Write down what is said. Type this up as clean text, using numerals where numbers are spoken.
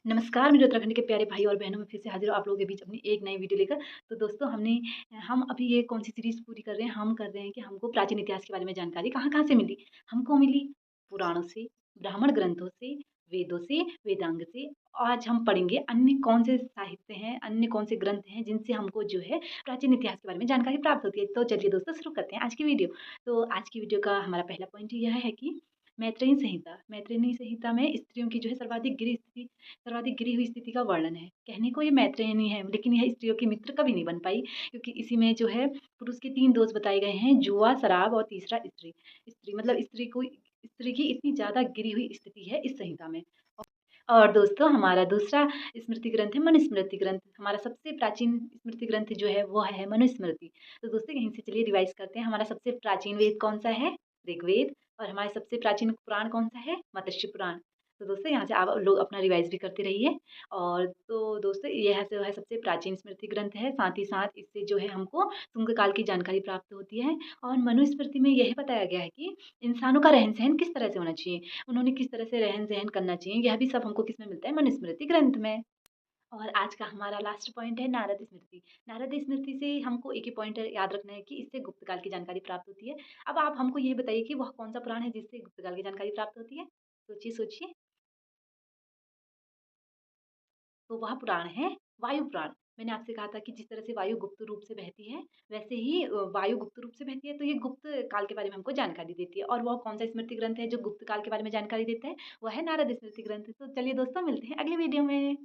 नमस्कार मेरे उत्तराखंड के प्यारे भाई और बहनों, मैं फिर से हाज़िर हूँ आप लोगों के बीच अपनी एक नई वीडियो लेकर। तो दोस्तों हम अभी ये कौन-सी सीरीज़ पूरी कर रहे हैं, हम कर रहे हैं कि हमको प्राचीन इतिहास के बारे में जानकारी कहाँ-कहाँ से मिली। हमको मिली पुराणों से, ब्राह्मण ग्रंथों से, वेदों से, वेदांग से। आज हम पढ़ेंगे अन्य कौन से साहित्य हैं, अन्य कौन से ग्रंथ हैं जिनसे हमको जो है प्राचीन इतिहास के बारे में जानकारी प्राप्त होती है। तो चलिए दोस्तों शुरू करते हैं आज की वीडियो। तो आज की वीडियो का हमारा पहला पॉइंट यह है कि मैत्रेयनी संहिता में स्त्रियों की जो है सर्वाधिक गिरी हुई स्थिति का वर्णन है। कहने को ये मैत्रेयनी है, लेकिन यह स्त्रियों की मित्र कभी नहीं बन पाई, क्योंकि इसी में जो है पुरुष के 3 दोष बताए गए हैं, जुआ, शराब और तीसरा स्त्री। स्त्री मतलब स्त्री की इतनी ज़्यादा गिरी हुई स्थिति है इस संहिता में। और दोस्तों हमारा दूसरा स्मृति ग्रंथ है मनुस्मृति ग्रंथ। हमारा सबसे प्राचीन स्मृति ग्रंथ जो है वो है मनुस्मृति। तो दोस्तों यहीं से चलिए रिवाइज़ करते हैं। हमारा सबसे प्राचीन वेद कौन-सा है? ऋग्वेद। और हमारे सबसे प्राचीन पुराण कौन-सा है? मत्स्य पुराण। तो दोस्तों यहाँ से आप लोग अपना रिवाइज़ भी करते रहिए। और तो दोस्तों यह जो है सबसे प्राचीन स्मृति ग्रंथ है, साथ ही साथ इससे जो है हमको शुंग काल की जानकारी प्राप्त होती है। और मनुस्मृति में यह बताया गया है कि इंसानों का रहन-सहन किस तरह से होना चाहिए, उन्होंने किस तरह से रहन-सहन करना चाहिए, यह भी सब हमको किसमें मिलता है? मनुस्मृति ग्रंथ में। और आज का हमारा लास्ट पॉइंट है नारद स्मृति। नारद स्मृति से हमको एक ही पॉइंट याद रखना है कि इससे गुप्त काल की जानकारी प्राप्त होती है। अब आप हमको ये बताइए कि वह कौन-सा पुराण है जिससे गुप्त काल की जानकारी प्राप्त होती है? सोचिए-सोचिए। तो वह पुराण है वायु पुराण। मैंने आपसे कहा था कि जिस तरह से वायु गुप्त रूप से बहती है, वैसे ही वायु गुप्त रूप से बहती है, तो ये गुप्त काल के बारे में हमको जानकारी देती है। और वह कौन-सा स्मृति ग्रंथ है जो गुप्त काल के बारे में जानकारी देता है? वह है नारद स्मृति ग्रंथ। तो चलिए दोस्तों मिलते हैं अगली वीडियो में।